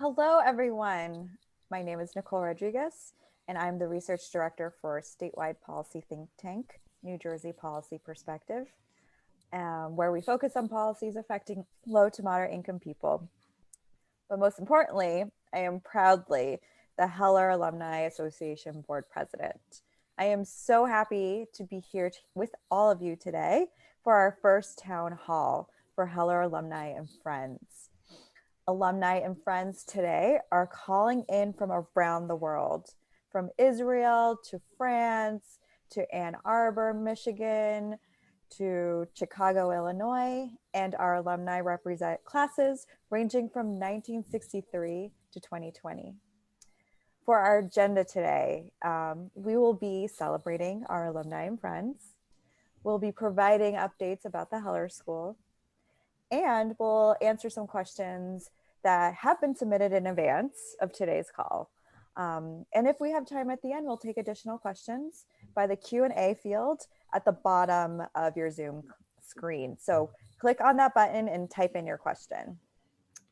Hello, everyone. My name is Nicole Rodriguez, and I'm the Research Director for statewide policy think tank, New Jersey Policy Perspective, where we focus on policies affecting low to moderate income people. But most importantly, I am proudly the Heller Alumni Association Board President. I am so happy to be here with all of you today for our first town hall for Heller alumni and friends. Alumni and friends today are calling in from around the world, from Israel to France to Ann Arbor, Michigan, to Chicago, Illinois, and our alumni represent classes ranging from 1963 to 2020. For our agenda today, we will be celebrating our alumni and friends. We'll be providing updates about the Heller School, and we'll answer some questions that have been submitted in advance of today's call. And if we have time at the end, we'll take additional questions by the Q&A field at the bottom of your Zoom screen. So click on that button and type in your question.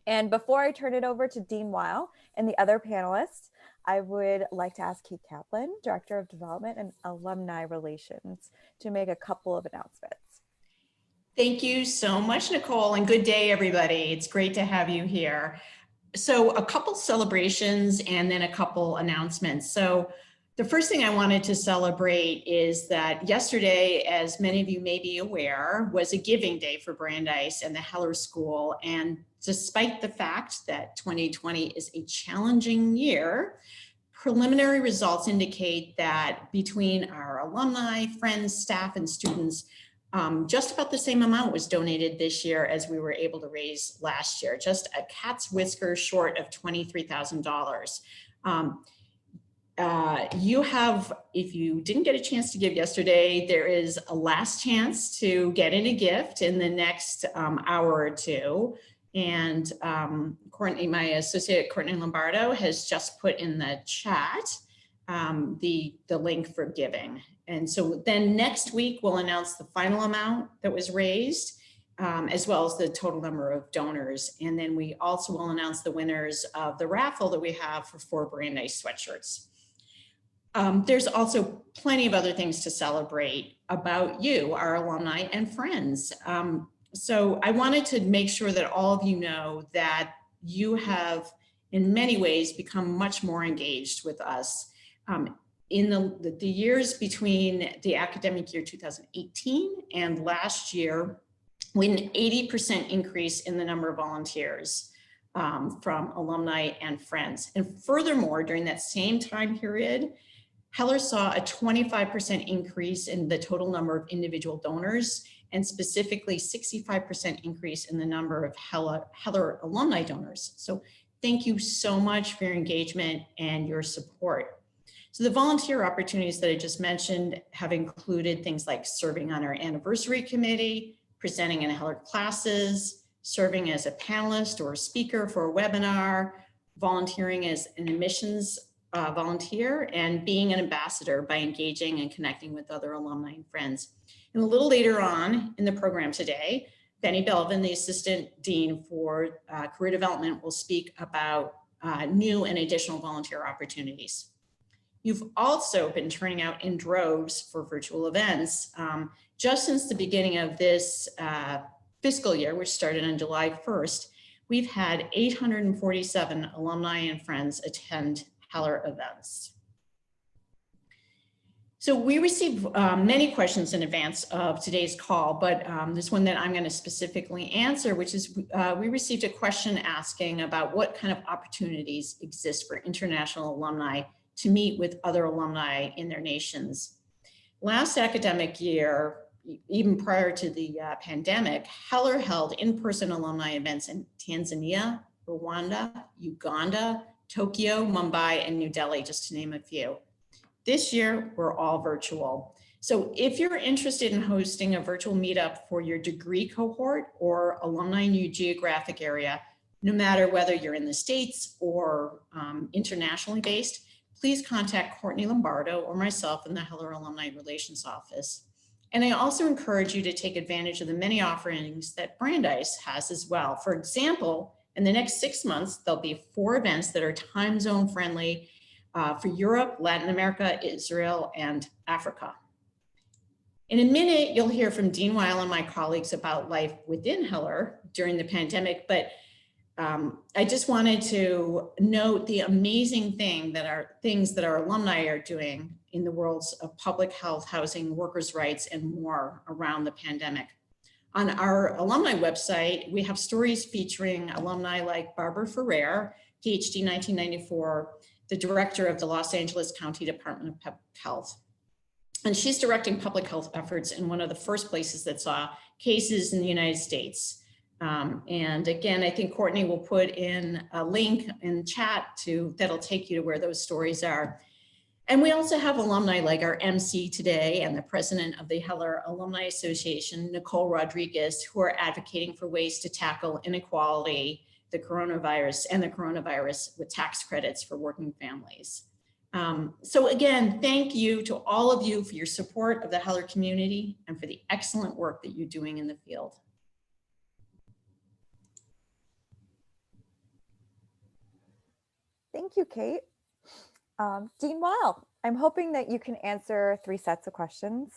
And before I turn it over to Dean Weil and the other panelists, I would like to ask Kate Kaplan, Director of Development and Alumni Relations, to make a couple of announcements. Thank you so much, Nicole, and good day, everybody. It's great to have you here. So a couple celebrations and then a couple announcements. So the first thing I wanted to celebrate is that yesterday, as many of you may be aware, was a giving day for Brandeis and the Heller School. And despite the fact that 2020 is a challenging year, preliminary results indicate that between our alumni, friends, staff, and students, just about the same amount was donated this year as we were able to raise last year, just a cat's whisker short of $23,000. You have, if you didn't get a chance to give yesterday, there is a last chance to get in a gift in the next hour or two. And Courtney, my associate Courtney Lombardo, has just put in the chat the link for giving. And so then next week, we'll announce the final amount that was raised, as well as the total number of donors. And then we also will announce the winners of the raffle that we have for 4 Brandeis sweatshirts. There's also plenty of other things to celebrate about you, our alumni and friends. So I wanted to make sure that all of you know that you have, in many ways, become much more engaged with us. In the years between the academic year 2018 and last year, we had an 80% increase in the number of volunteers from alumni and friends. And furthermore, during that same time period, Heller saw a 25% increase in the total number of individual donors, and specifically 65% increase in the number of Heller alumni donors. So thank you so much for your engagement and your support. So the volunteer opportunities that I just mentioned have included things like serving on our anniversary committee, presenting in Heller classes, serving as a panelist or a speaker for a webinar, volunteering as an admissions volunteer, and being an ambassador by engaging and connecting with other alumni and friends. And a little later on in the program today, Belvin, the Assistant Dean for Career Development, will speak about new and additional volunteer opportunities. You've also been turning out in droves for virtual events. Just since the beginning of this fiscal year, which started on July 1st, we've had 847 alumni and friends attend Heller events. So we received many questions in advance of today's call, but this one that I'm going to specifically answer, which is we received a question asking about what kind of opportunities exist for international alumni to meet with other alumni in their nations. Last academic year, even prior to the pandemic, Heller held in-person alumni events in Tanzania, Rwanda, Uganda, Tokyo, Mumbai, and New Delhi, just to name a few. This year, we're all virtual. So if you're interested in hosting a virtual meetup for your degree cohort or alumni in your geographic area, no matter whether you're in the States or internationally based, please contact Courtney Lombardo or myself in the Heller Alumni Relations Office. And I also encourage you to take advantage of the many offerings that Brandeis has as well. For example, In the next 6 months, there'll be 4 events that are time zone friendly for Europe, Latin America, Israel, and Africa. In a minute, you'll hear from Dean Weil and my colleagues about life within Heller during the pandemic, but I just wanted to note the amazing things that our alumni are doing in the worlds of public health, housing, workers' rights, and more around the pandemic. On our alumni website, we have stories featuring alumni like Barbara Ferrer, PhD 1994, the director of the Los Angeles County Department of Public Health. And she's directing public health efforts in one of the first places that saw cases in the United States. And again, I think Courtney will put in a link in chat that'll take you to where those stories are. And we also have alumni like our MC today and the president of the Heller Alumni Association, Nicole Rodriguez, who are advocating for ways to tackle inequality, the coronavirus with tax credits for working families. So again, thank you to all of you for your support of the Heller community and for the excellent work that you're doing in the field. Thank you, Kate. Dean Weil, I'm hoping that you can answer 3 sets of questions.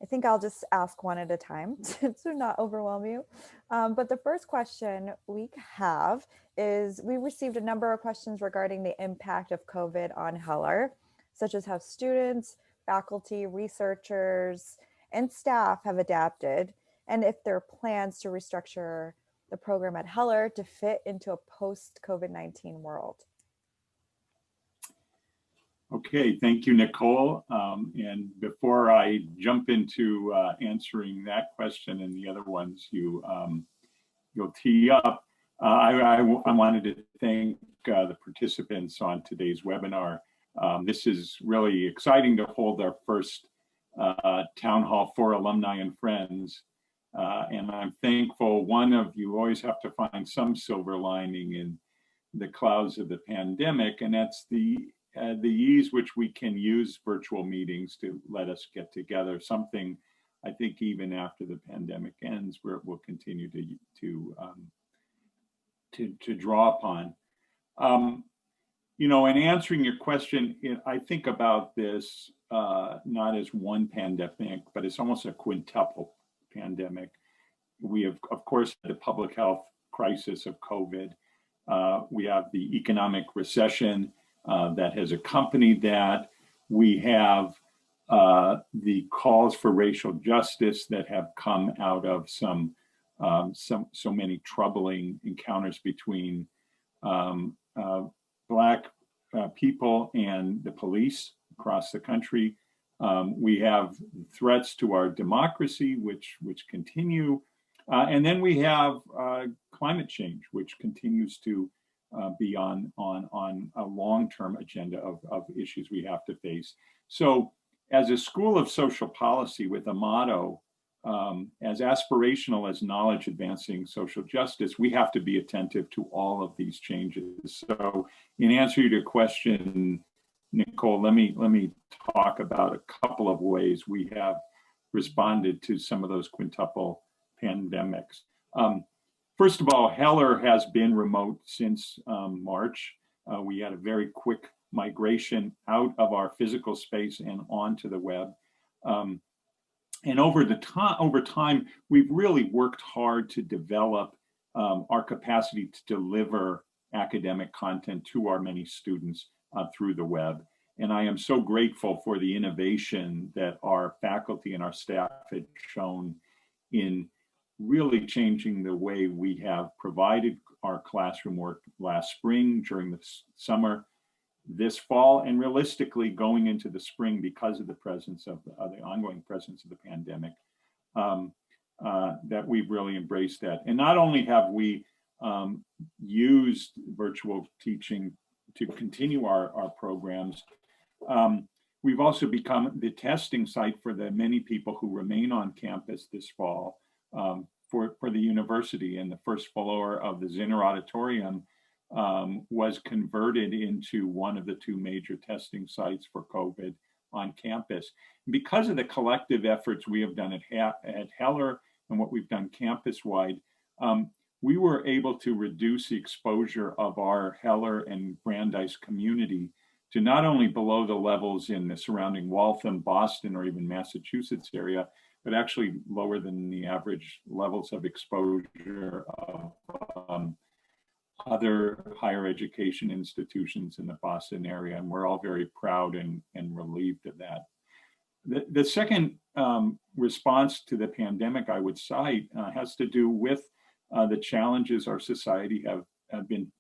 I think I'll just ask one at a time to not overwhelm you. But the first question we have is, we received a number of questions regarding the impact of COVID on Heller, such as how students, faculty, researchers, and staff have adapted, and if there are plans to restructure the program at Heller to fit into a post-COVID-19 world. Okay, thank you, Nicole. And before I jump into answering that question and the other ones you'll tee up, I wanted to thank the participants on today's webinar. This is really exciting to hold our first town hall for alumni and friends. And I'm thankful, you always have to find some silver lining in the clouds of the pandemic, and that's the ease which we can use virtual meetings to let us get together, something I think even after the pandemic ends, we'll continue to draw upon. You know, in answering your question, I think about this not as one pandemic, but it's almost a quintuple pandemic. We have, of course, the public health crisis of COVID. We have the economic recession that has accompanied that. We have the calls for racial justice that have come out of so many troubling encounters between Black people and the police across the country. We have threats to our democracy, which continue, and then we have climate change, which continues to be on a long-term agenda of issues we have to face. So as a school of social policy with a motto, as aspirational as knowledge advancing social justice, we have to be attentive to all of these changes. So in answer to your question, Nicole, let me talk about a couple of ways we have responded to some of those quintuple pandemics. First of all, Heller has been remote since March. We had a very quick migration out of our physical space and onto the web. And over time, we've really worked hard to develop our capacity to deliver academic content to our many students through the web. And I am so grateful for the innovation that our faculty and our staff had shown in really changing the way we have provided our classroom work last spring, during the summer, this fall, and realistically going into the spring because of the presence of the ongoing presence of the pandemic, that we've really embraced that. And not only have we used virtual teaching to continue our programs, we've also become the testing site for the many people who remain on campus this fall for the university. And the first floor of the Zinner Auditorium was converted into one of the 2 major testing sites for COVID on campus. Because of the collective efforts we have done at Heller and what we've done campus-wide, we were able to reduce the exposure of our Heller and Brandeis community to not only below the levels in the surrounding Waltham, Boston, or even Massachusetts area, but actually lower than the average levels of exposure of other higher education institutions in the Boston area. And we're all very proud and relieved of that. The second response to the pandemic I would cite has to do with the challenges our society have been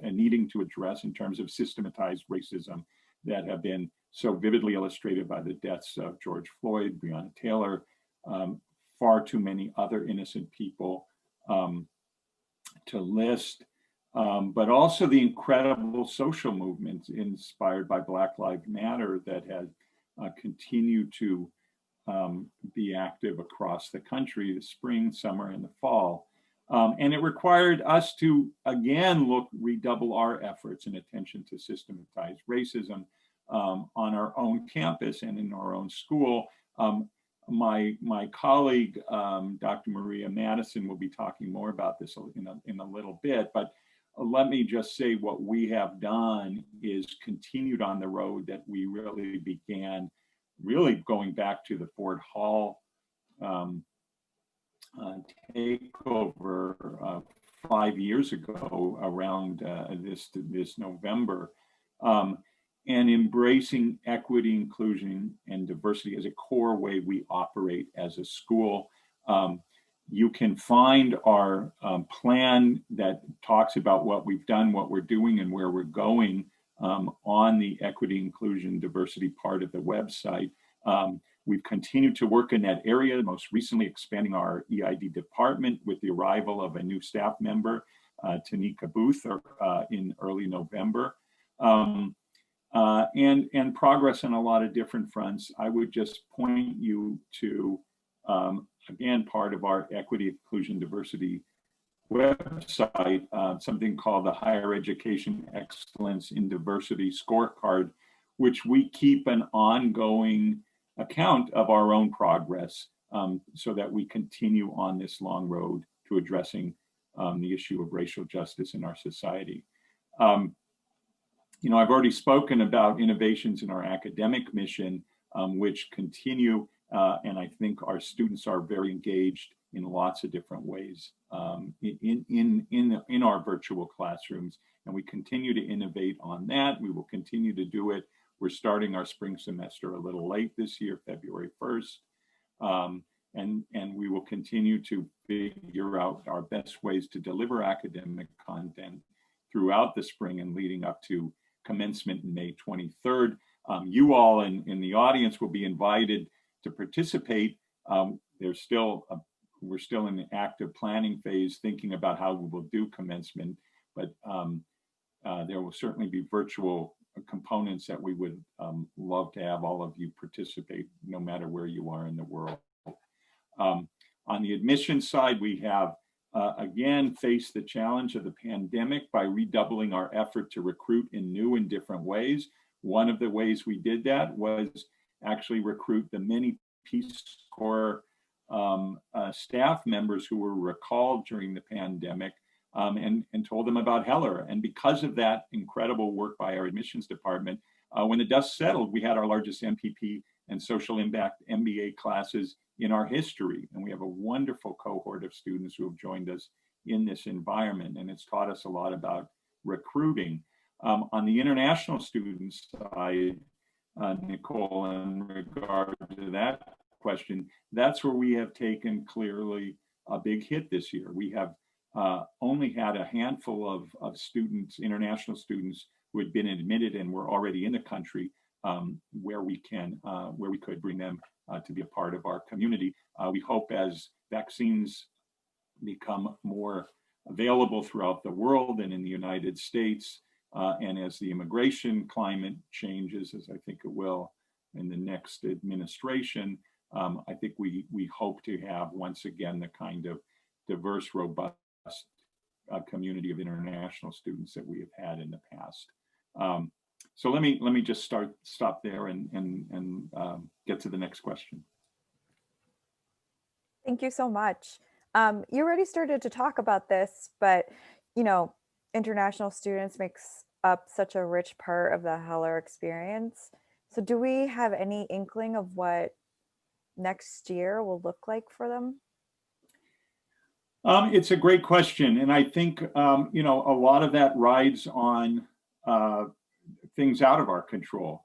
needing to address in terms of systematized racism that have been so vividly illustrated by the deaths of George Floyd, Breonna Taylor, far too many other innocent people to list, but also the incredible social movements inspired by Black Lives Matter that has continued to be active across the country, the spring, summer, and the fall. And it required us to, again, redouble our efforts and attention to systematized racism on our own campus and in our own school. My colleague, Dr. Maria Madison, will be talking more about this in a little bit, but let me just say what we have done is continued on the road that we really began, really going back to the Ford Hall takeover 5 years ago around this November, and embracing equity, inclusion, and diversity as a core way we operate as a school. You can find our plan that talks about what we've done, what we're doing, and where we're going on the equity, inclusion, diversity part of the website. We've continued to work in that area, most recently expanding our EID department with the arrival of a new staff member, Tanika Booth, in early November. And progress on a lot of different fronts. I would just point you to, again, part of our equity, inclusion, diversity website, something called the Higher Education Excellence in Diversity Scorecard, which we keep an ongoing account of our own progress so that we continue on this long road to addressing the issue of racial justice in our society. You know, I've already spoken about innovations in our academic mission, which continue, and I think our students are very engaged in lots of different ways in our virtual classrooms, and we continue to innovate on that. We will continue to do it. We're starting our spring semester a little late this year, February 1st, and we will continue to figure out our best ways to deliver academic content throughout the spring and leading up to commencement May 23rd. You all in the audience will be invited to participate. We're still in the active planning phase, thinking about how we will do commencement, but there will certainly be virtual components that we would love to have all of you participate, no matter where you are in the world. On the admissions side, we have again faced the challenge of the pandemic by redoubling our effort to recruit in new and different ways. One of the ways we did that was actually recruit the many Peace Corps staff members who were recalled during the pandemic and told them about Heller. And because of that incredible work by our admissions department, when the dust settled, we had our largest MPP and social impact MBA classes in our history. And we have a wonderful cohort of students who have joined us in this environment. And it's taught us a lot about recruiting. On the international student side, Nicole, in regard to that question, that's where we have taken clearly a big hit this year. We have only had a handful of students, international students, who had been admitted and were already in the country where we could bring them to be a part of our community. We hope as vaccines become more available throughout the world and in the United States, and as the immigration climate changes, as I think it will in the next administration, I think we hope to have once again the kind of diverse, robust community of international students that we have had in the past. So let me just stop there and get to the next question. Thank you so much. You already started to talk about this, but international students makes up such a rich part of the Heller experience. So do we have any inkling of what next year will look like for them? It's a great question, and I think a lot of that rides on things out of our control.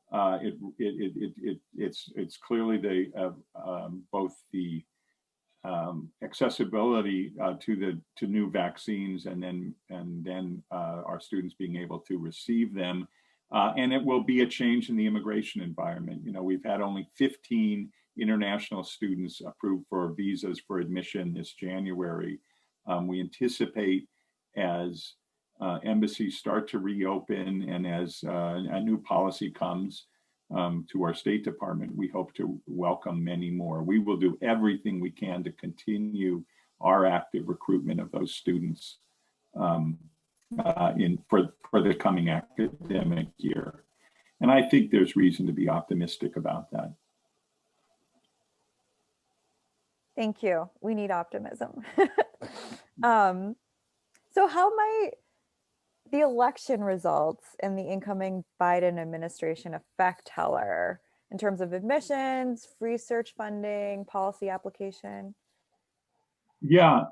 It's clearly both the accessibility to new vaccines, and then our students being able to receive them, and it will be a change in the immigration environment. We've had only 15 international students approved for visas for admission this January. We anticipate as embassies start to reopen and as a new policy comes to our State Department, we hope to welcome many more. We will do everything we can to continue our active recruitment of those students for the coming academic year. And I think there's reason to be optimistic about that. Thank you. We need optimism. So how might the election results and the incoming Biden administration affect Heller in terms of admissions, research funding, policy application? Yeah,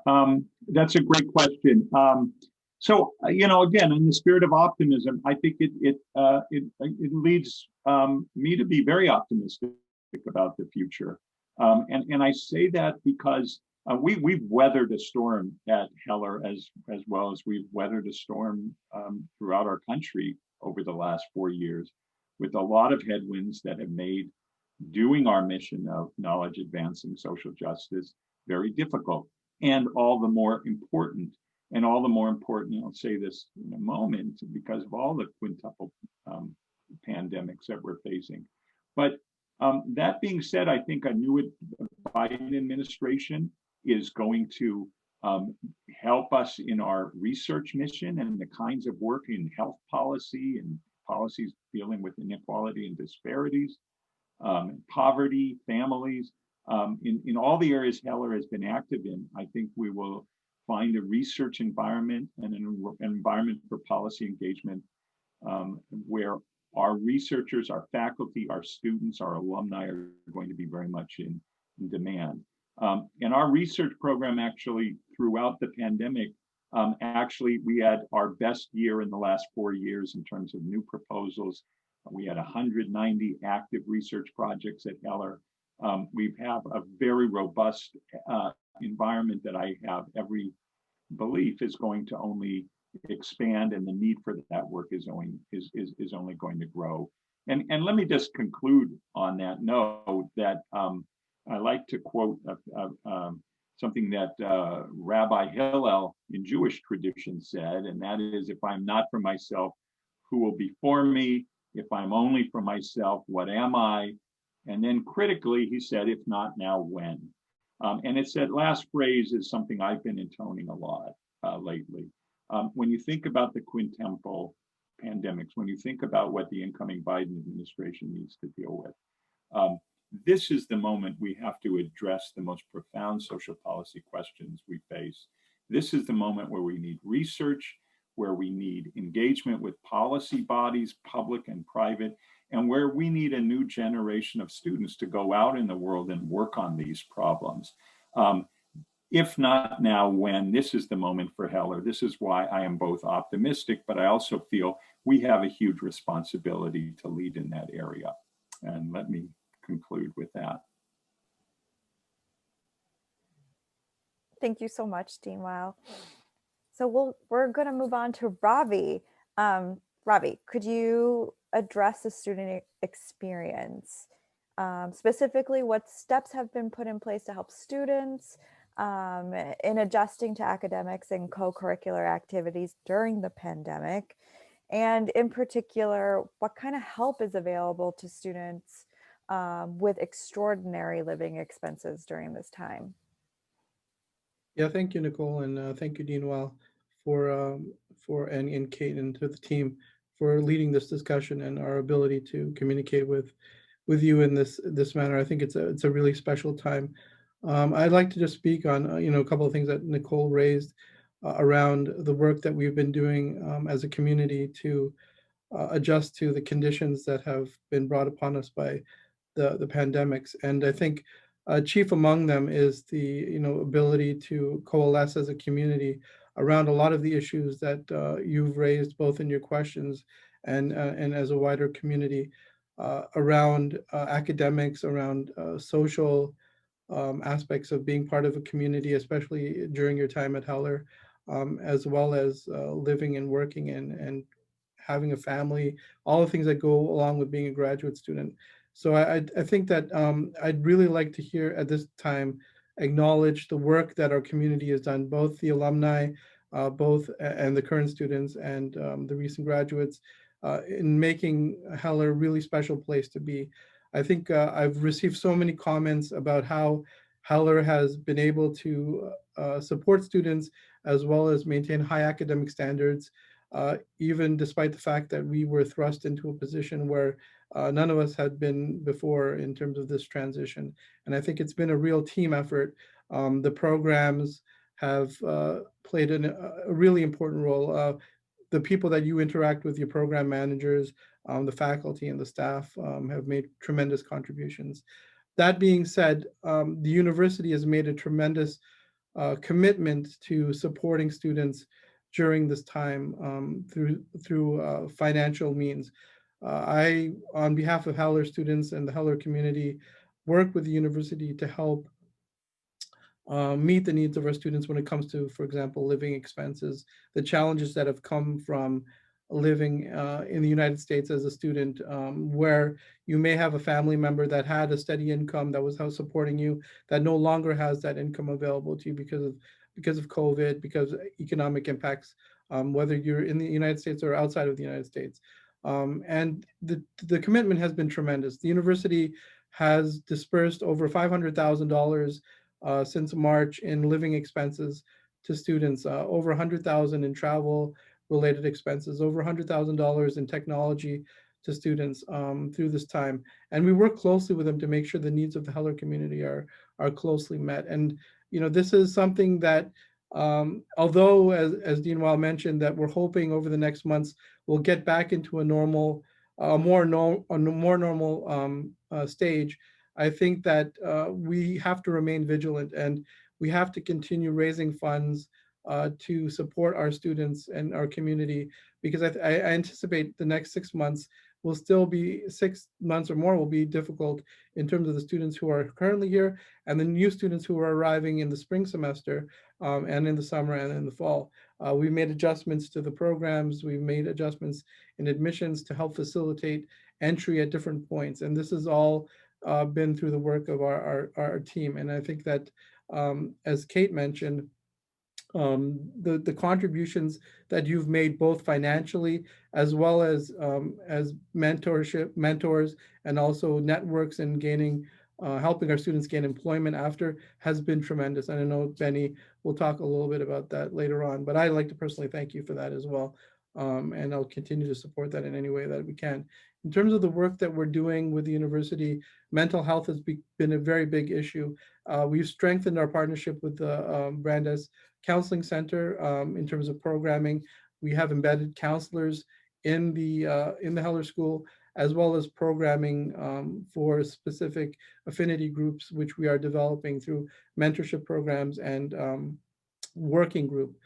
that's a great question. So, again, in the spirit of optimism, I think it leads me to be very optimistic about the future. And I say that because we've weathered a storm at Heller as well as we've weathered a storm throughout our country over the last 4 years, with a lot of headwinds that have made doing our mission of knowledge advancing social justice very difficult, and all the more important. And all the more important, I'll say this in a moment, because of all the quintuple pandemics that we're facing. But that being said, I think a new Biden administration is going to help us in our research mission and the kinds of work in health policy and policies dealing with inequality and disparities, poverty, families, in all the areas Heller has been active in. I think we will find a research environment and an environment for policy engagement where our researchers, our faculty, our students, our alumni are going to be very much in demand. And our research program, actually, throughout the pandemic, we had our best year in the last 4 years in terms of new proposals. We had 190 active research projects at Heller. We have a very robust environment that I have every belief is going to only expand, and the need for that work is only going to grow. And let me just conclude on that note that I like to quote something that Rabbi Hillel in Jewish tradition said, and that is, if I'm not for myself, who will be for me? If I'm only for myself, what am I? And then critically, he said, if not now, when? And it's that last phrase is something I've been intoning a lot lately. When you think about the quintuple pandemics, when you think about what the incoming Biden administration needs to deal with, this is the moment we have to address the most profound social policy questions we face. This is the moment where we need research, where we need engagement with policy bodies, public and private, and where we need a new generation of students to go out in the world and work on these problems. If not now, when? This is the moment for Heller. This is why I am both optimistic, but I also feel we have a huge responsibility to lead in that area. And let me conclude with that. Thank you so much, Dean Weil. So we're going to move on to Ravi. Ravi, could you address the student experience? Specifically, what steps have been put in place to help students in adjusting to academics and co-curricular activities during the pandemic? And in particular, what kind of help is available to students with extraordinary living expenses during this time? Yeah, thank you, Nicole, and thank you, Dean Weil, and Kate and to the team for leading this discussion and our ability to communicate with you in this manner. I think it's a really special time. I'd like to just speak on, a couple of things that Nicole raised around the work that we've been doing as a community to adjust to the conditions that have been brought upon us by the pandemics. And I think chief among them is the ability to coalesce as a community around a lot of the issues that you've raised both in your questions and as a wider community around academics, around social aspects of being part of a community, especially during your time at Heller, as well as living and working and having a family, all the things that go along with being a graduate student. So I think that I'd really like to hear at this time acknowledge the work that our community has done, both the alumni, and the current students and the recent graduates in making Heller a really special place to be. I think I've received so many comments about how Heller has been able to support students as well as maintain high academic standards, even despite the fact that we were thrust into a position where none of us had been before in terms of this transition. And I think it's been a real team effort. The programs have played a really important role. The people that you interact with, your program managers, the faculty and the staff have made tremendous contributions. That being said, the university has made a tremendous commitment to supporting students during this time through financial means. I, on behalf of Heller students and the Heller community, work with the university to help meet the needs of our students when it comes to, for example, living expenses, the challenges that have come from living in the United States as a student, where you may have a family member that had a steady income that was supporting you, that no longer has that income available to you because of COVID, because of economic impacts, whether you're in the United States or outside of the United States. And the commitment has been tremendous. The university has dispersed over $500,000 since March in living expenses to students, over 100,000 in travel related expenses, over $100,000 in technology to students through this time. And we work closely with them to make sure the needs of the Heller community are closely met. And this is something that, although as Dean Weil mentioned, that we're hoping over the next months we'll get back into a normal, more normal stage. I think that we have to remain vigilant and we have to continue raising funds to support our students and our community, because I anticipate the next 6 months will still be 6 months or more will be difficult in terms of the students who are currently here and the new students who are arriving in the spring semester and in the summer and in the fall. We've made adjustments to the programs. We've made adjustments in admissions to help facilitate entry at different points. And this is all been through the work of our team. And I think that, as Kate mentioned, the contributions that you've made both financially as well as mentors, and also networks and gaining, helping our students gain employment after has been tremendous. And I know Benny will talk a little bit about that later on, but I'd like to personally thank you for that as well. And I'll continue to support that in any way that we can. In terms of the work that we're doing with the university, mental health has been a very big issue. We've strengthened our partnership with the Brandeis Counseling Center in terms of programming. We have embedded counselors in the Heller School, as well as programming for specific affinity groups, which we are developing through mentorship programs and working group.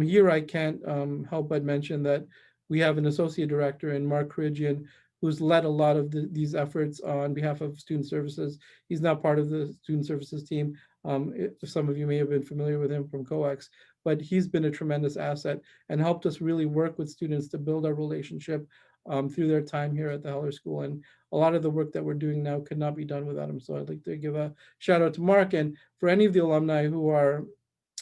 Here I can't help but mention that we have an associate director in Mark Ridgian, who's led a lot of these efforts on behalf of student services. He's now part of the student services team. Some of you may have been familiar with him from COEX, but he's been a tremendous asset and helped us really work with students to build our relationship through their time here at the Heller School. And a lot of the work that we're doing now could not be done without him. So I'd like to give a shout out to Mark, and for any of the alumni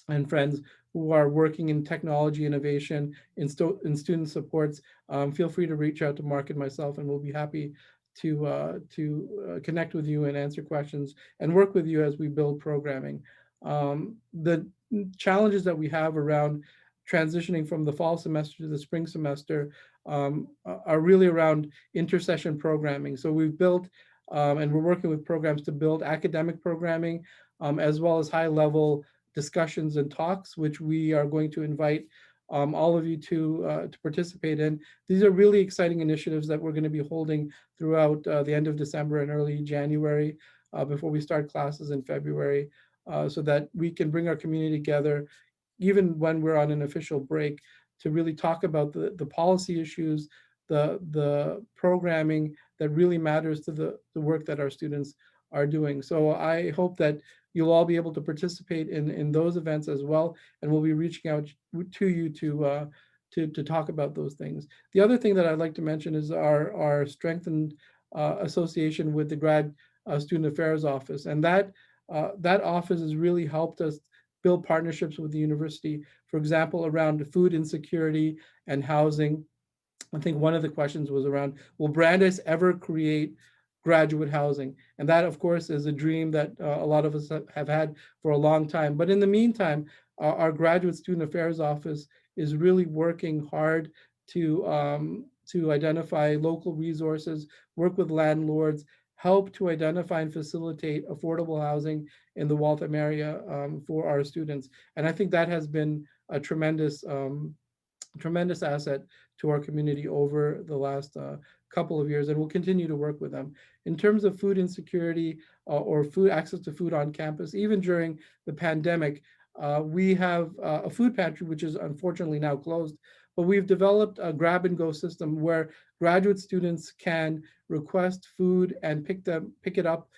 and friends who are working in technology innovation, in student supports, feel free to reach out to Mark and myself, and we'll be happy to connect with you and answer questions and work with you as we build programming. The challenges that we have around transitioning from the fall semester to the spring semester are really around intersession programming. So we've built and we're working with programs to build academic programming as well as high-level discussions and talks, which we are going to invite all of you to participate in. These are really exciting initiatives that we're going to be holding throughout the end of December and early January before we start classes in February, so that we can bring our community together, even when we're on an official break, to really talk about the policy issues, the programming that really matters to the work that our students are doing. So I hope that you'll all be able to participate in those events as well, and we'll be reaching out to you to talk about those things. The other thing that I'd like to mention is our strengthened association with the Grad Student Affairs Office, and that office has really helped us build partnerships with the university, for example, around food insecurity and housing. I think one of the questions was around, will Brandeis ever create graduate housing? And that, of course, is a dream that a lot of us have had for a long time. But in the meantime, our Graduate Student Affairs Office is really working hard to identify local resources, work with landlords, help to identify and facilitate affordable housing in the Waltham area for our students. And I think that has been a tremendous asset to our community over the last couple of years, and we'll continue to work with them. In terms of food insecurity or food access to food on campus, even during the pandemic, we have a food pantry, which is unfortunately now closed, but we've developed a grab and go system where graduate students can request food and pick it up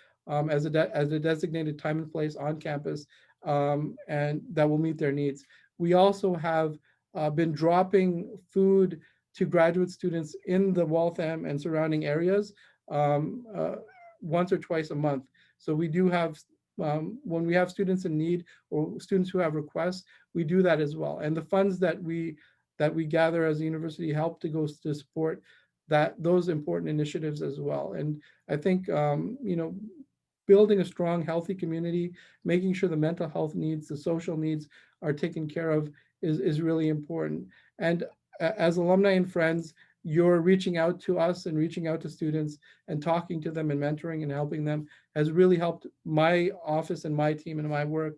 as a designated time and place on campus, and that will meet their needs. We also have been dropping food to graduate students in the Waltham and surrounding areas once or twice a month. So we do have, when we have students in need or students who have requests, we do that as well. And the funds that we gather as a university help to go to support those important initiatives as well. And I think, building a strong, healthy community, making sure the mental health needs, the social needs are taken care of is really important. And as alumni and friends, you're reaching out to us and reaching out to students and talking to them and mentoring and helping them has really helped my office and my team and my work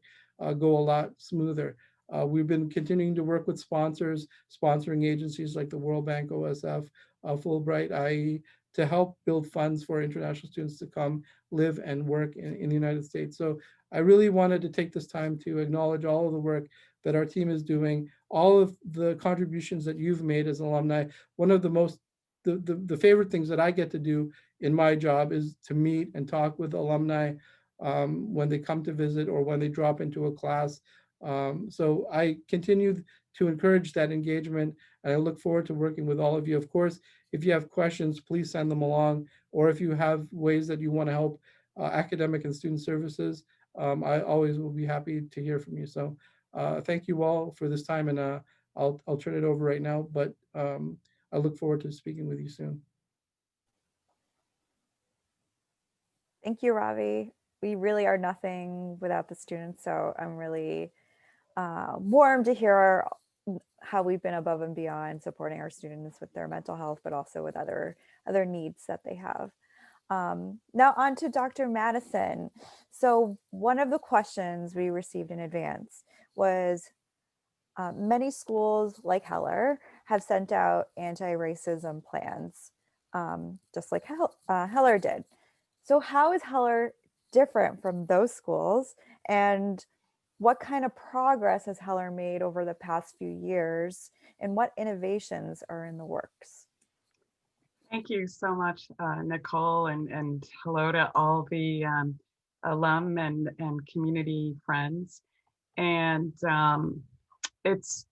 go a lot smoother. We've been continuing to work with sponsoring agencies like the World Bank, OSF, Fulbright, IE, to help build funds for international students to come live and work in the United States. So I really wanted to take this time to acknowledge all of the work that our team is doing, all of the contributions that you've made as alumni. One of the favorite things that I get to do in my job is to meet and talk with alumni when they come to visit or when they drop into a class. So I continue to encourage that engagement, and I look forward to working with all of you. Of course, if you have questions, please send them along, or if you have ways that you want to help academic and student services, I always will be happy to hear from you. So thank you all for this time, and I'll turn it over right now, but I look forward to speaking with you soon. Thank you, Ravi. We really are nothing without the students, so I'm really warmed to hear how we've been above and beyond supporting our students with their mental health, but also with other needs that they have. Now on to Dr. Madison. So one of the questions we received in advance was, many schools like Heller have sent out anti-racism plans, just like Heller did. So how is Heller different from those schools, and what kind of progress has Heller made over the past few years, and what innovations are in the works? Thank you so much, Nicole, and hello to all the alum and community friends. And it's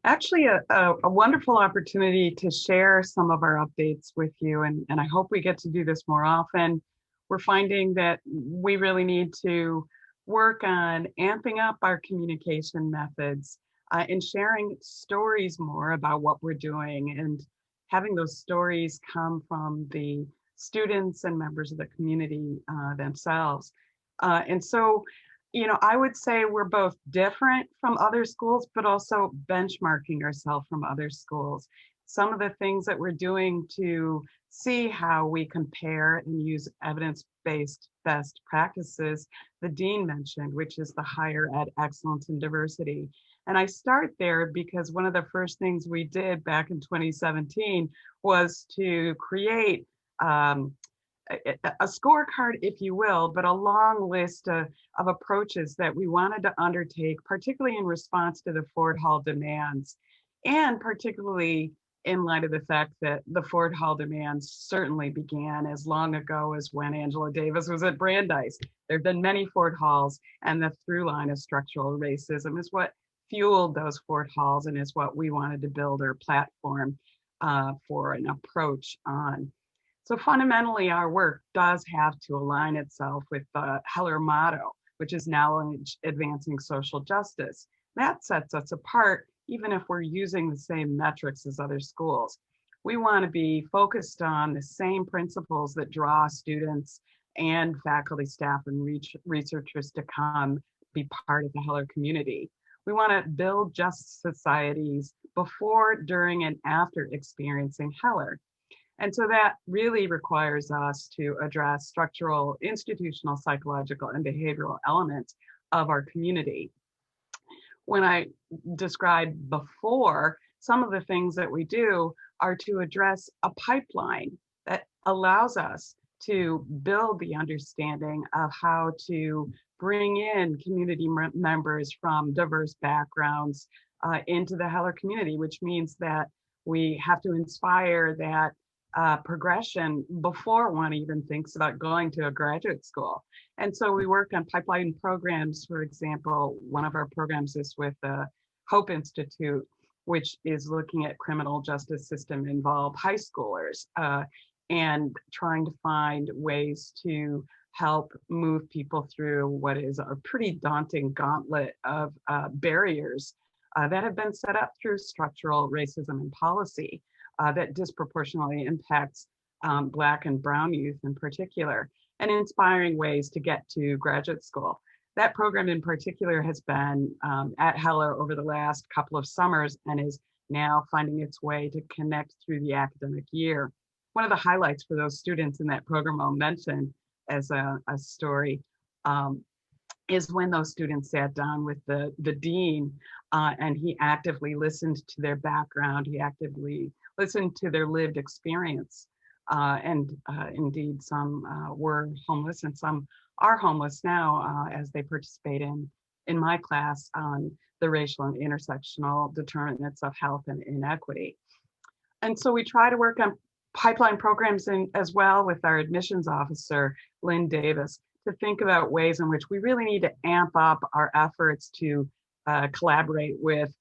actually a wonderful opportunity to share some of our updates with you, and I hope we get to do this more often. We're finding that we really need to work on amping up our communication methods and sharing stories more about what we're doing, and having those stories come from the students and members of the community themselves. And so, I would say we're both different from other schools, but also benchmarking ourselves from other schools. Some of the things that we're doing to see how we compare and use evidence-based best practices the dean mentioned, which is the higher ed excellence and diversity. And I start there because one of the first things we did back in 2017 was to create a scorecard, if you will, but a long list of approaches that we wanted to undertake, particularly in response to the Ford Hall demands, and particularly in light of the fact that the Ford Hall demands certainly began as long ago as when Angela Davis was at Brandeis. There have been many Ford Halls, and the through line of structural racism is what fueled those Ford Halls and is what we wanted to build our platform for an approach on. So fundamentally, our work does have to align itself with the Heller motto, which is knowledge advancing social justice. That sets us apart, even if we're using the same metrics as other schools. We want to be focused on the same principles that draw students and faculty, staff, and researchers to come be part of the Heller community. We want to build just societies before, during, and after experiencing Heller. And so that really requires us to address structural, institutional, psychological, and behavioral elements of our community. When I described before, some of the things that we do are to address a pipeline that allows us to build the understanding of how to bring in community members from diverse backgrounds into the Heller community, which means that we have to inspire that progression before one even thinks about going to a graduate school. And so we work on pipeline programs. For example, one of our programs is with the Hope Institute, which is looking at criminal justice system involved high schoolers and trying to find ways to help move people through what is a pretty daunting gauntlet of barriers that have been set up through structural racism and policy that disproportionately impacts Black and Brown youth in particular, and inspiring ways to get to graduate school. That program in particular has been at Heller over the last couple of summers and is now finding its way to connect through the academic year. One of the highlights for those students in that program I'll mention as a story is when those students sat down with the dean and he actively listened to their background, he actively listened to their lived experience. Indeed, some were homeless and some are homeless now as they participate in my class on the racial and intersectional determinants of health and inequity. And so we try to work on pipeline programs as well with our admissions officer, Lynn Davis, to think about ways in which we really need to amp up our efforts to collaborate with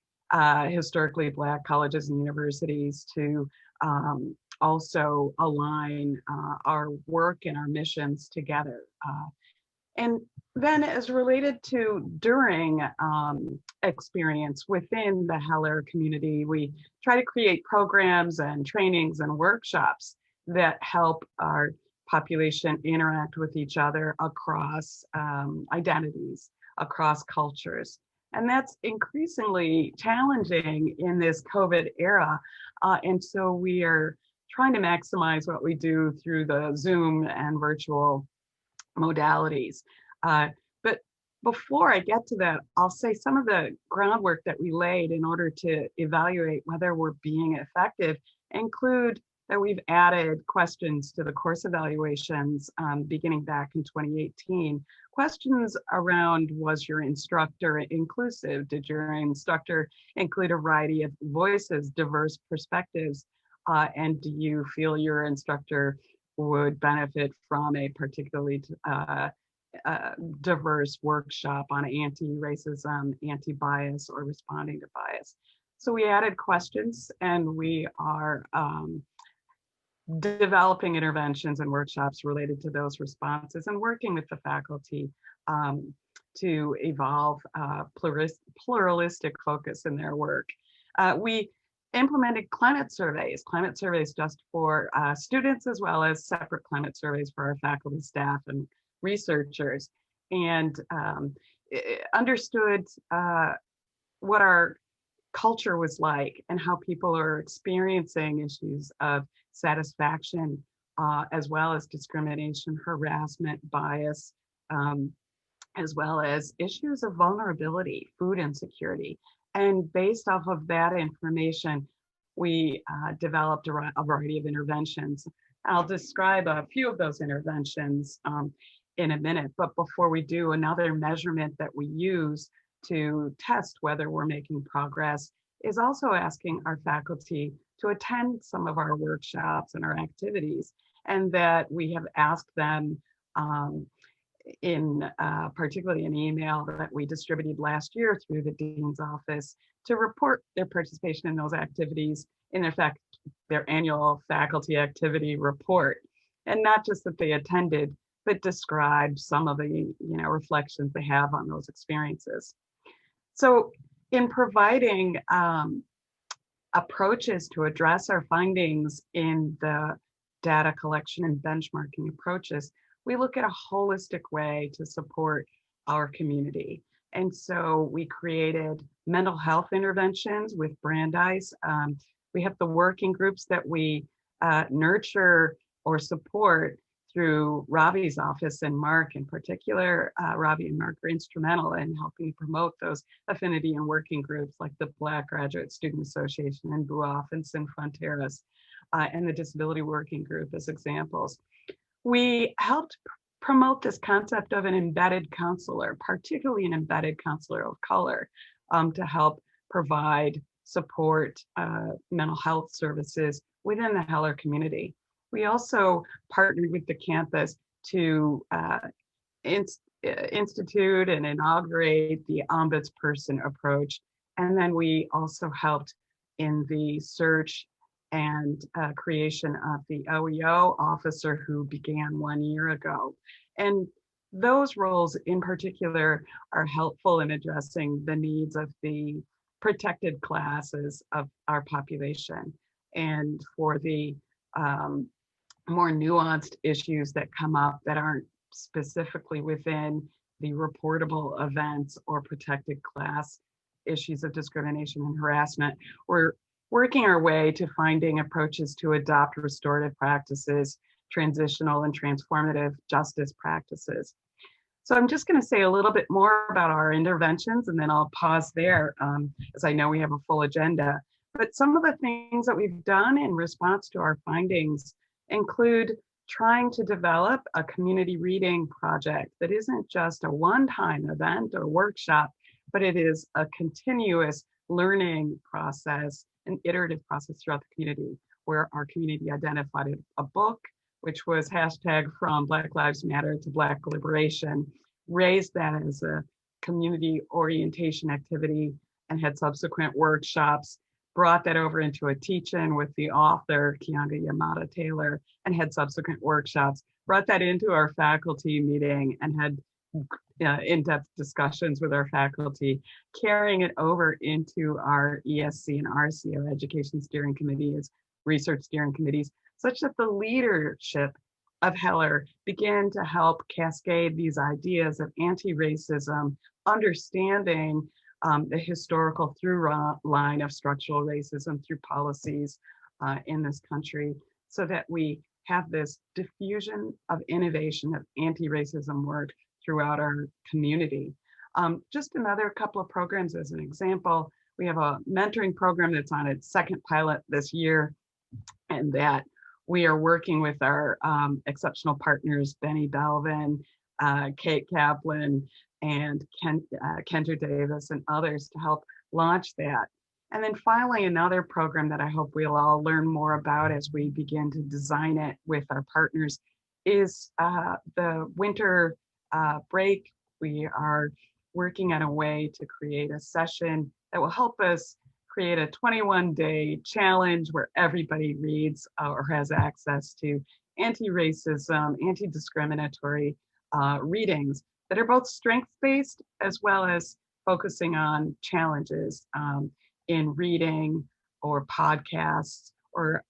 historically Black colleges and universities to also align our work and our missions together. And then as related to during experience within the Heller community, we try to create programs and trainings and workshops that help our population interact with each other across identities, across cultures. And that's increasingly challenging in this COVID era. And so we are trying to maximize what we do through the Zoom and virtual modalities. But before I get to that, I'll say some of the groundwork that we laid in order to evaluate whether we're being effective include that we've added questions to the course evaluations beginning back in 2018. Questions around, was your instructor inclusive? Did your instructor include a variety of voices, diverse perspectives? And do you feel your instructor would benefit from a particularly diverse workshop on anti-racism, anti-bias, or responding to bias? So we added questions, and we are developing interventions and workshops related to those responses and working with the faculty to evolve pluralistic focus in their work. We implemented climate surveys just for students, as well as separate climate surveys for our faculty, staff, and researchers, and understood what our culture was like and how people are experiencing issues of satisfaction, as well as discrimination, harassment, bias, as well as issues of vulnerability, food insecurity. And based off of that information, we developed a variety of interventions. I'll describe a few of those interventions in a minute, but before we do, another measurement that we use to test whether we're making progress is also asking our faculty to attend some of our workshops and our activities, and that we have asked them in particularly an email that we distributed last year through the Dean's office to report their participation in those activities in effect their annual faculty activity report. And not just that they attended, but describe some of the reflections they have on those experiences. So in providing approaches to address our findings in the data collection and benchmarking approaches, we look at a holistic way to support our community. And so we created mental health interventions with Brandeis. We have the working groups that we nurture or support through Ravi's office and Mark in particular. Ravi and Mark are instrumental in helping promote those affinity and working groups like the Black Graduate Student Association and BUAF and Sin Fronteras and the Disability Working Group as examples. We helped promote this concept of an embedded counselor, particularly an embedded counselor of color, to help provide support mental health services within the Heller community. We also partnered with the campus to institute and inaugurate the ombudsperson approach. And then we also helped in the search and creation of the OEO officer who began 1 year ago. And those roles in particular are helpful in addressing the needs of the protected classes of our population and for the more nuanced issues that come up that aren't specifically within the reportable events or protected class issues of discrimination and harassment. We're working our way to finding approaches to adopt restorative practices, transitional and transformative justice practices. So I'm just going to say a little bit more about our interventions, and then I'll pause there as I know we have a full agenda. But some of the things that we've done in response to our findings include trying to develop a community reading project that isn't just a one-time event or workshop, but it is a continuous learning process, an iterative process throughout the community, where our community identified a book, which was hashtag from Black Lives Matter to Black Liberation, raised that as a community orientation activity and had subsequent workshops, brought that over into a teach-in with the author, Kianga Yamada Taylor, and had subsequent workshops, brought that into our faculty meeting and had in-depth discussions with our faculty, carrying it over into our ESC and RC, our Education Steering Committees, Research Steering Committees, such that the leadership of Heller began to help cascade these ideas of anti-racism, understanding the historical through line of structural racism through policies in this country, so that we have this diffusion of innovation of anti-racism work throughout our community. Just another couple of programs as an example, we have a mentoring program that's on its second pilot this year, and that we are working with our exceptional partners, Benny Belvin, Kate Kaplan, and Kendra Davis and others to help launch that. And then finally, another program that I hope we'll all learn more about as we begin to design it with our partners is the winter break. We are working on a way to create a session that will help us create a 21-day challenge where everybody reads or has access to anti-racism, anti-discriminatory readings that are both strengths-based as well as focusing on challenges in reading or podcasts or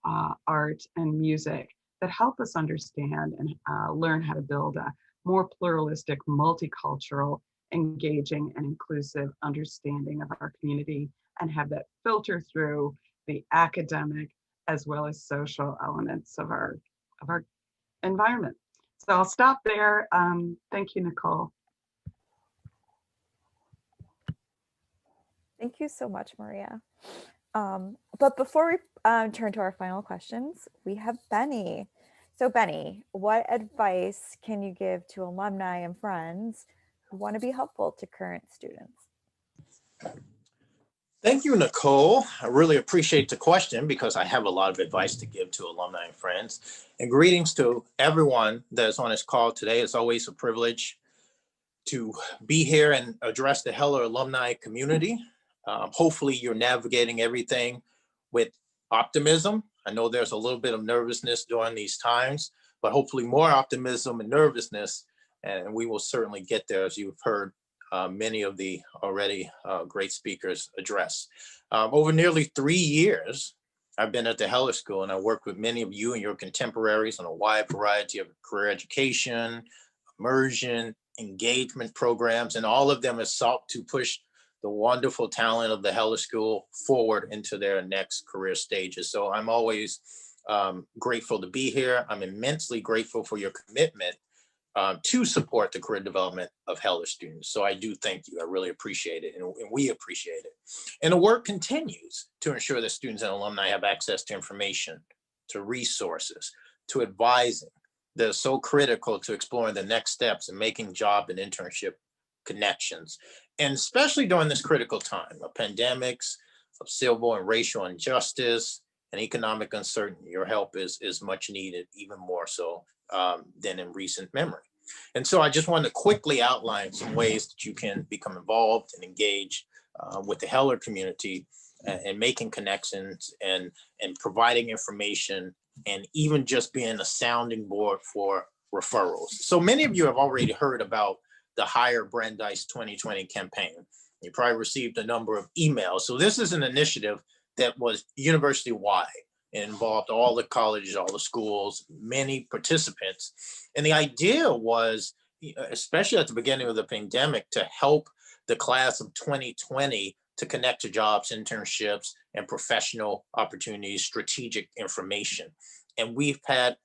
art and music that help us understand and learn how to build a more pluralistic, multicultural, engaging, and inclusive understanding of our community and have that filter through the academic as well as social elements of our environment. So I'll stop there. Thank you, Nicole. Thank you so much, Maria. But before we turn to our final questions, we have Benny. So Benny, what advice can you give to alumni and friends who want to be helpful to current students? Thank you, Nicole. I really appreciate the question because I have a lot of advice to give to alumni and friends. And greetings to everyone that is on this call today. It's always a privilege to be here and address the Heller alumni community. Hopefully you're navigating everything with optimism. I know there's a little bit of nervousness during these times, but hopefully more optimism and nervousness, and we will certainly get there, as you've heard many of the already great speakers address. Over nearly 3 years, I've been at the Heller School, and I worked with many of you and your contemporaries on a wide variety of career education, immersion, engagement programs, and all of them have sought to push the wonderful talent of the Heller School forward into their next career stages. So I'm always grateful to be here. I'm immensely grateful for your commitment to support the career development of Heller students. So I do thank you. I really appreciate it, and we appreciate it. And the work continues to ensure that students and alumni have access to information, to resources, to advising that are so critical to exploring the next steps and making job and internship connections. And especially during this critical time of pandemics, of civil and racial injustice, and economic uncertainty, your help is much needed, even more so than in recent memory. And so I just want to quickly outline some ways that you can become involved and engage with the Heller community and making connections and providing information and even just being a sounding board for referrals. So many of you have already heard about the Hire Brandeis 2020 campaign. You probably received a number of emails. So this is an initiative that was university-wide. It involved all the colleges, all the schools, many participants. And the idea was, especially at the beginning of the pandemic, to help the class of 2020 to connect to jobs, internships, and professional opportunities, strategic information. And we've had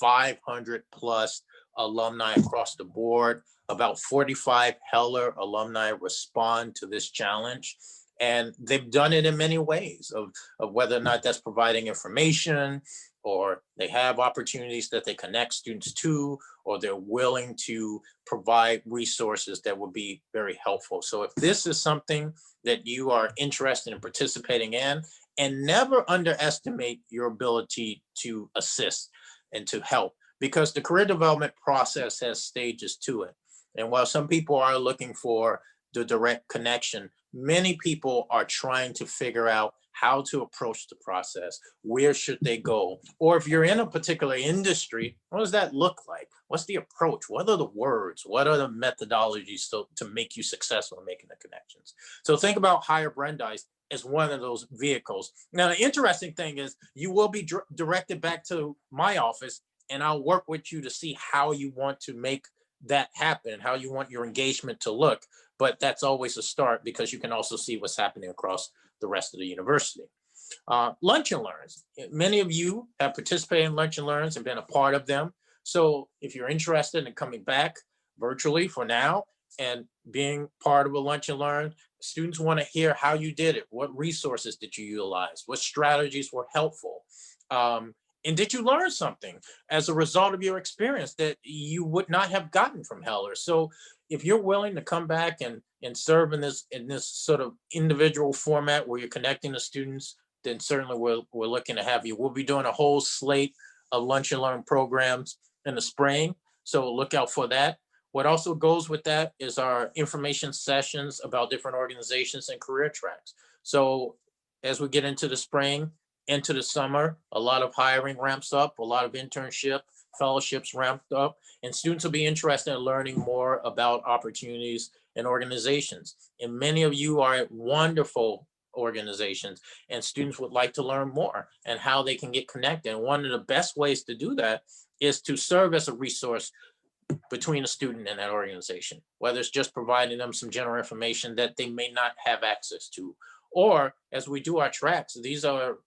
500 plus alumni across the board. About 45 Heller alumni respond to this challenge. And they've done it in many ways of whether or not that's providing information, or they have opportunities that they connect students to, or they're willing to provide resources that would be very helpful. So if this is something that you are interested in participating in, and never underestimate your ability to assist and to help, because the career development process has stages to it. And while some people are looking for the direct connection, many people are trying to figure out how to approach the process. Where should they go? Or if you're in a particular industry, what does that look like? What's the approach? What are the words? What are the methodologies to make you successful in making the connections? So think about Hire Brandeis as one of those vehicles. Now, the interesting thing is you will be directed back to my office, and I'll work with you to see how you want to make that happen, how you want your engagement to look. But that's always a start, because you can also see what's happening across the rest of the university. Lunch and Learns. Many of you have participated in Lunch and Learns and been a part of them. So if you're interested in coming back virtually for now and being part of a Lunch and Learn, students want to hear how you did it. What resources did you utilize? What strategies were helpful? And did you learn something as a result of your experience that you would not have gotten from Heller? So if you're willing to come back and serve in this sort of individual format where you're connecting to students, then certainly we're looking to have you. We'll be doing a whole slate of Lunch and Learn programs in the spring, so look out for that. What also goes with that is our information sessions about different organizations and career tracks. So as we get into the spring, into the summer, a lot of hiring ramps up, a lot of internship fellowships ramped up, and students will be interested in learning more about opportunities and organizations. And many of you are at wonderful organizations, and students would like to learn more and how they can get connected. And one of the best ways to do that is to serve as a resource between a student and that organization, whether it's just providing them some general information that they may not have access to, Or as we do our tracks, these are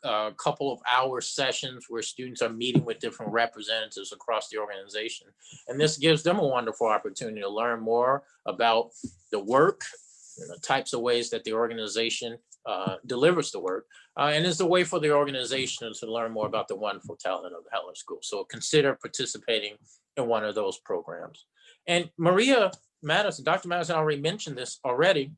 a couple of hour sessions where students are meeting with different representatives across the organization. And this gives them a wonderful opportunity to learn more about the work and the types of ways that the organization delivers the work. And it's a way for the organization to learn more about the wonderful talent of the Heller School. So consider participating in one of those programs. And Maria Madison, Dr. Madison already mentioned this already,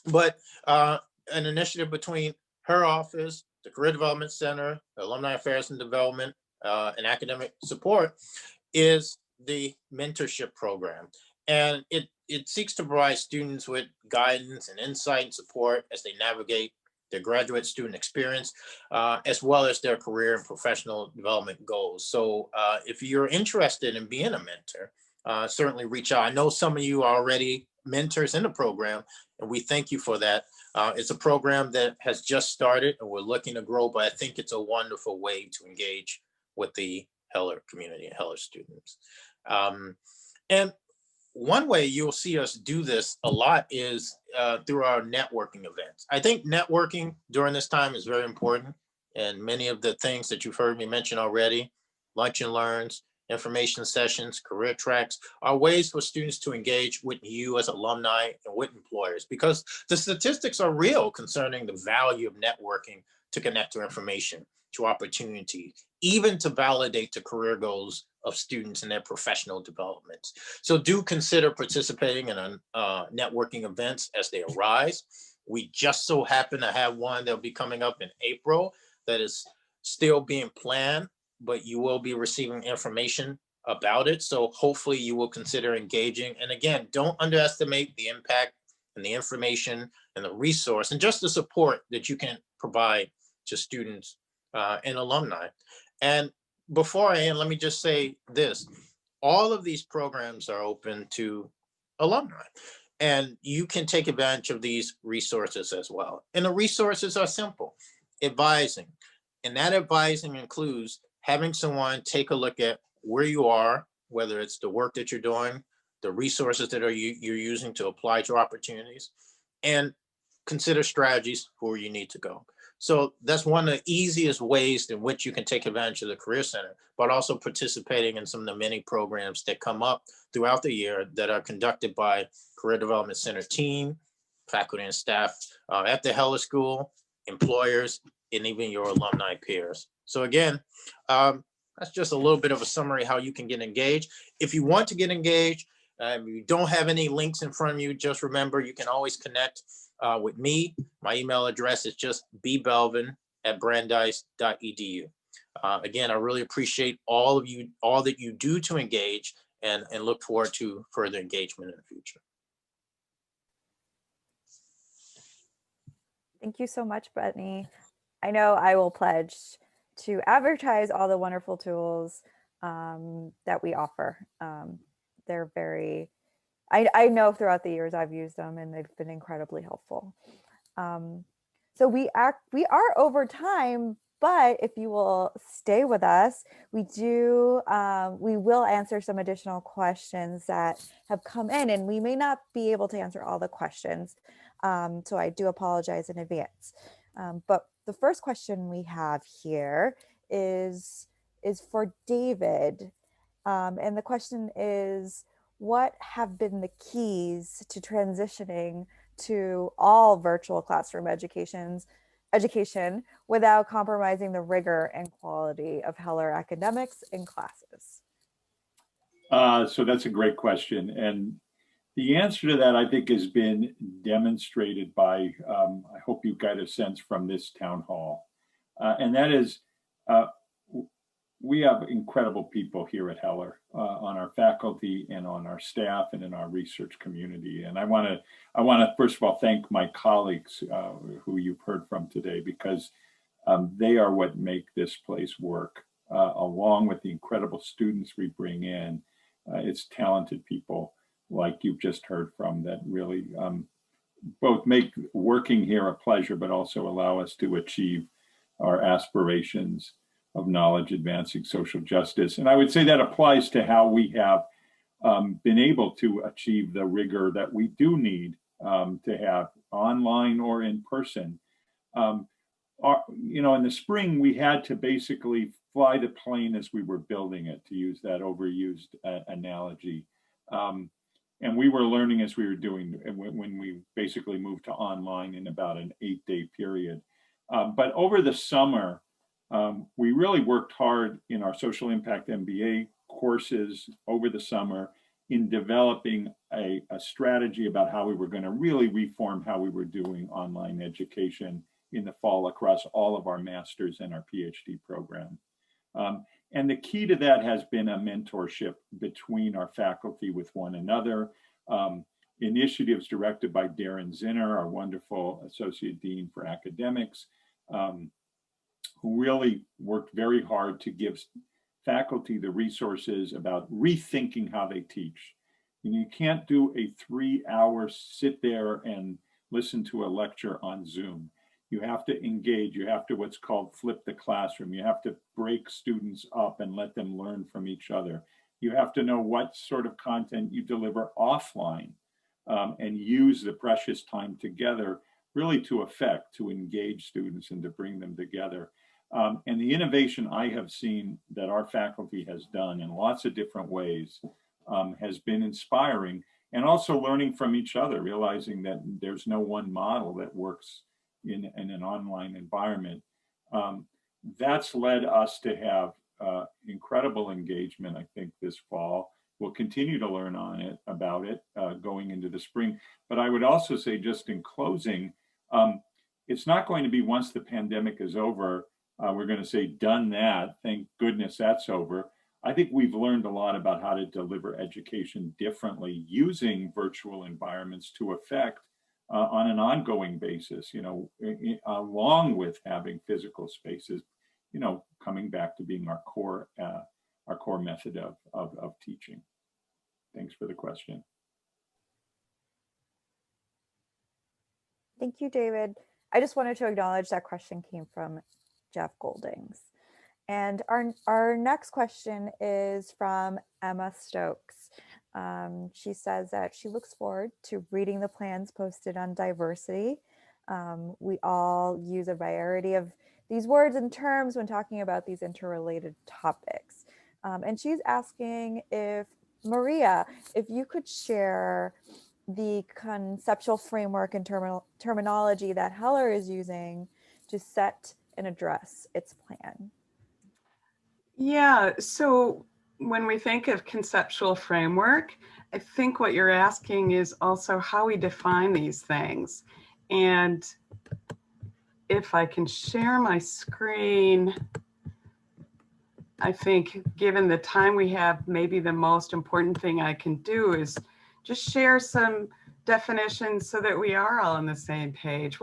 but an initiative between her office, the Career Development Center, Alumni Affairs and Development, and Academic Support is the Mentorship Program. And it seeks to provide students with guidance and insight and support as they navigate their graduate student experience, as well as their career and professional development goals. So if you're interested in being a mentor, certainly reach out. I know some of you are already mentors in the program, and we thank you for that. It's a program that has just started and we're looking to grow, but I think it's a wonderful way to engage with the Heller community and Heller students. And one way you'll see us do this a lot is through our networking events. I think networking during this time is very important. And many of the things that you've heard me mention already, lunch and learns, information sessions, career tracks, are ways for students to engage with you as alumni and with employers, because the statistics are real concerning the value of networking to connect to information, to opportunity, even to validate the career goals of students in their professional development. So do consider participating in networking events as they arise. We just so happen to have one that'll be coming up in April that is still being planned, but you will be receiving information about it. So hopefully you will consider engaging. And again, don't underestimate the impact and the information and the resource and just the support that you can provide to students and alumni. And before I end, let me just say this. All of these programs are open to alumni, and you can take advantage of these resources as well. And the resources are simple. Advising. And that advising includes having someone take a look at where you are, whether it's the work that you're doing, the resources that you're using to apply to opportunities, and consider strategies for where you need to go. So that's one of the easiest ways in which you can take advantage of the Career Center, but also participating in some of the many programs that come up throughout the year that are conducted by Career Development Center team, faculty and staff at the Heller School, employers, and even your alumni peers. So again, that's just a little bit of a summary how you can get engaged. If you want to get engaged, you don't have any links in front of you, just remember you can always connect with me. My email address is just bbelvin@brandeis.edu. Again, I really appreciate all that you do to engage, and look forward to further engagement in the future. Thank you so much, Brittany. I know I will pledge to advertise all the wonderful tools that we offer. They're very, I know throughout the years I've used them and they've been incredibly helpful. So we are over time, but if you will stay with us, we will answer some additional questions that have come in, and we may not be able to answer all the questions. So I do apologize in advance. But the first question we have here is for David. And the question is, what have been the keys to transitioning to all virtual classroom education without compromising the rigor and quality of Heller academics and classes? So that's a great question. And the answer to that, I think, has been demonstrated by, I hope you got a sense from this town hall. And that is, we have incredible people here at Heller on our faculty and on our staff and in our research community. And I want to first of all thank my colleagues who you've heard from today, because they are what make this place work, along with the incredible students we bring in. It's talented people like you've just heard from that really both make working here a pleasure, but also allow us to achieve our aspirations of knowledge advancing social justice. And I would say that applies to how we have been able to achieve the rigor that we do need to have online or in person. In the spring, we had to basically fly the plane as we were building it, to use that overused analogy. And we were learning as we were doing when we basically moved to online in about an 8-day period. But over the summer, we really worked hard in our social impact MBA courses over the summer in developing a strategy about how we were going to really reform how we were doing online education in the fall across all of our master's and our PhD program. And the key to that has been a mentorship between our faculty with one another, initiatives directed by Darren Zinner, our wonderful Associate Dean for Academics, who really worked very hard to give faculty the resources about rethinking how they teach. And you can't do a 3-hour sit there and listen to a lecture on Zoom. You have to engage, you have to what's called flip the classroom. You have to break students up and let them learn from each other. You have to know what sort of content you deliver offline and use the precious time together really to engage students and to bring them together. And the innovation I have seen that our faculty has done in lots of different ways has been inspiring, and also learning from each other, realizing that there's no one model that works in an online environment. That's led us to have incredible engagement, I think, this fall. We'll continue to learn about it going into the spring. But I would also say, just in closing, it's not going to be once the pandemic is over, we're going to say, done that, thank goodness that's over. I think we've learned a lot about how to deliver education differently using virtual environments to affect on an ongoing basis, along with having physical spaces, coming back to being our core method of teaching. Thanks for the question. Thank you, David. I just wanted to acknowledge that question came from Jeff Goldings. And our next question is from Emma Stokes. She says that she looks forward to reading the plans posted on diversity. We all use a variety of these words and terms when talking about these interrelated topics. And she's asking if, Maria, if you could share the conceptual framework and terminology that Heller is using to set and address its plan. Yeah, so when we think of conceptual framework, I think what you're asking is also how we define these things. And if I can share my screen, I think given the time we have, maybe the most important thing I can do is just share some definitions so that we are all on the same page.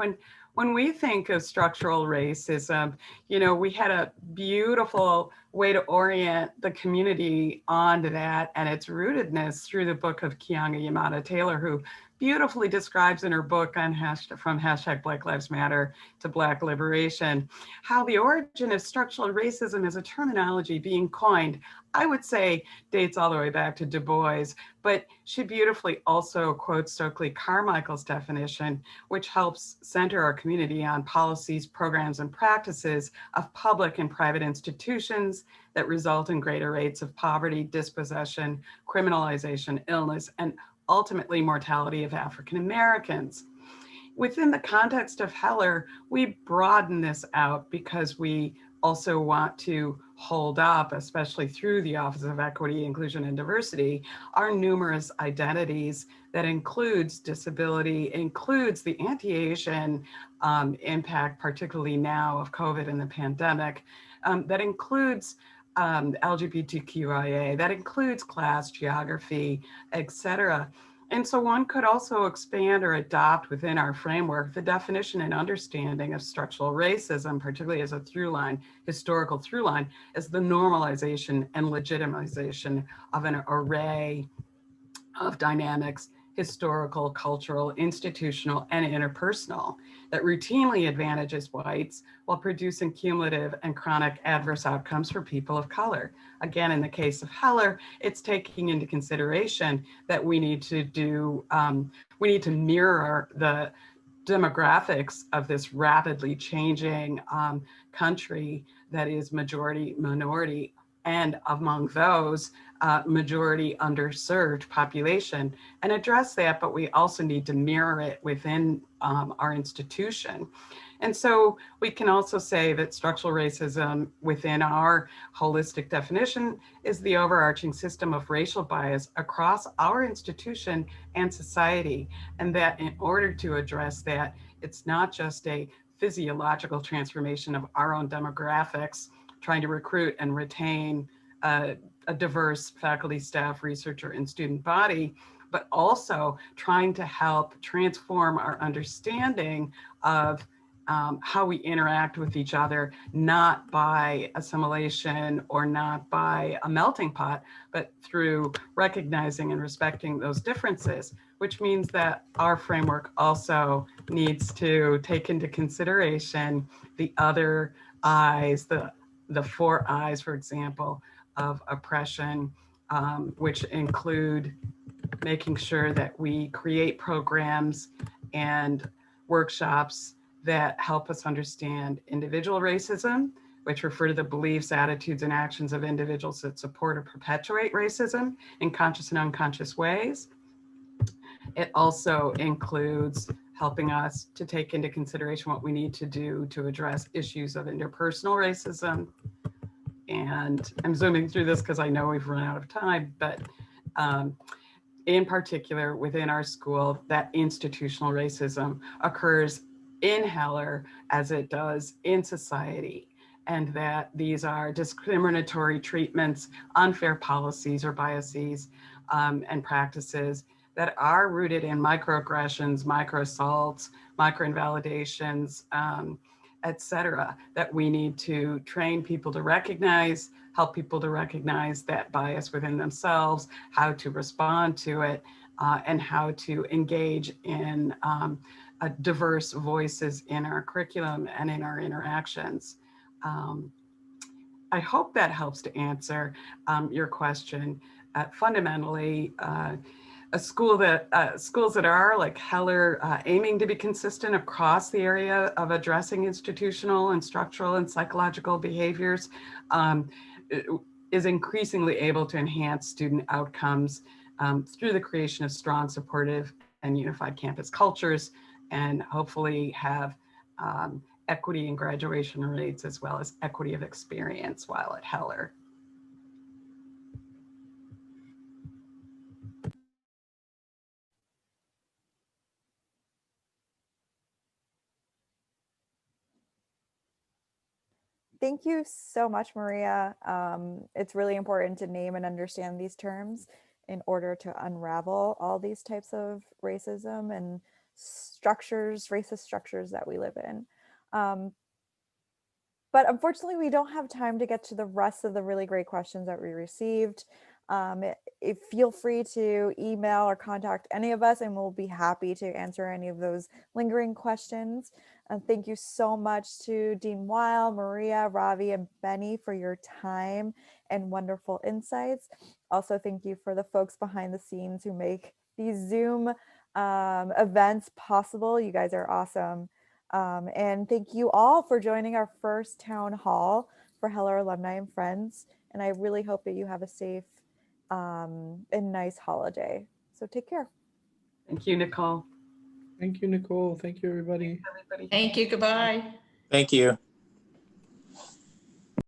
When we think of structural racism, we had a beautiful way to orient the community onto that and its rootedness through the book of Keeanga-Yamahtta Taylor, who beautifully describes in her book on from hashtag Black Lives Matter to Black Liberation, how the origin of structural racism as a terminology being coined, I would say, dates all the way back to Du Bois, but she beautifully also quotes Stokely Carmichael's definition, which helps center our community on policies, programs, and practices of public and private institutions that result in greater rates of poverty, dispossession, criminalization, illness, and ultimately mortality of African Americans. Within the context of Heller, we broaden this out because we also want to hold up, especially through the Office of Equity, Inclusion, and Diversity, our numerous identities that includes disability, includes the anti-Asian impact, particularly now of COVID and the pandemic, that includes LGBTQIA, that includes class, geography, etc. And so one could also expand or adopt within our framework the definition and understanding of structural racism, particularly as a through line, historical through line, as the normalization and legitimization of an array of dynamics, historical, cultural, institutional, and interpersonal, that routinely advantages whites while producing cumulative and chronic adverse outcomes for people of color. Again, in the case of Heller, it's taking into consideration that we need to mirror the demographics of this rapidly changing country that is majority minority, and among those, majority underserved population, and address that, but we also need to mirror it within our institution. And so we can also say that structural racism within our holistic definition is the overarching system of racial bias across our institution and society. And that in order to address that, it's not just a physiological transformation of our own demographics, trying to recruit and retain a diverse faculty, staff, researcher, and student body, but also trying to help transform our understanding of how we interact with each other, not by assimilation or not by a melting pot, but through recognizing and respecting those differences, which means that our framework also needs to take into consideration the other eyes, the four eyes, for example, of oppression, which include making sure that we create programs and workshops that help us understand individual racism, which refer to the beliefs, attitudes, and actions of individuals that support or perpetuate racism in conscious and unconscious ways. It also includes helping us to take into consideration what we need to do to address issues of interpersonal racism. And I'm zooming through this because I know we've run out of time, but in particular within our school, that institutional racism occurs in Heller as it does in society, and that these are discriminatory treatments, unfair policies or biases, and practices that are rooted in microaggressions, microassaults, microinvalidations, et cetera, that we need to train people to recognize, help people to recognize that bias within themselves, how to respond to it, and how to engage in diverse voices in our curriculum and in our interactions. I hope that helps to answer your question. Fundamentally, schools that are like Heller, aiming to be consistent across the area of addressing institutional and structural and psychological behaviors, is increasingly able to enhance student outcomes through the creation of strong, supportive, and unified campus cultures, and hopefully have equity in graduation rates as well as equity of experience while at Heller. Thank you so much, Maria. It's really important to name and understand these terms in order to unravel all these types of racism and structures, racist structures that we live in. But unfortunately, we don't have time to get to the rest of the really great questions that we received. Feel free to email or contact any of us, and we'll be happy to answer any of those lingering questions. And thank you so much to Dean Weil, Maria, Ravi, and Benny for your time and wonderful insights. Also, thank you for the folks behind the scenes who make these Zoom events possible. You guys are awesome. And thank you all for joining our first town hall for Heller Alumni and Friends. And I really hope that you have a safe and nice holiday. So take care. Thank you, Nicole. Thank you, Nicole. Thank you, everybody. Thanks, everybody. Thank you. Goodbye. Thank you.